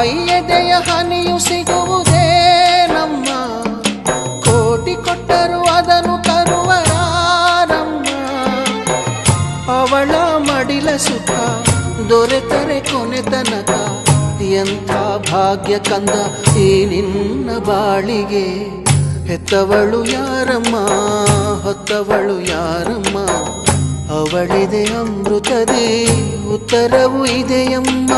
ತಾಯಿ ಎದೆಯ ಹನಿಯು ಸಿಗುವುದೇ ನಮ್ಮ, ಕೋಟಿ ಕೊಟ್ಟರು ಅದನ್ನು ತರುವರಾರಮ್ಮ. ಅವಳ ಮಡಿಲ ಸುಖ ದೊರೆತರೆ ಕೊನೆ ತನಕ, ಎಂಥ ಭಾಗ್ಯ ಕಂದ ಈ ನಿನ್ನ ಬಾಳಿಗೆ. ಹೆತ್ತವಳು ಯಾರಮ್ಮ, ಹೊತ್ತವಳು ಯಾರಮ್ಮ, ಅವಳಿದೆ ಅಮೃತದೇ ಉತ್ತರವು ಇದೆಯಮ್ಮ.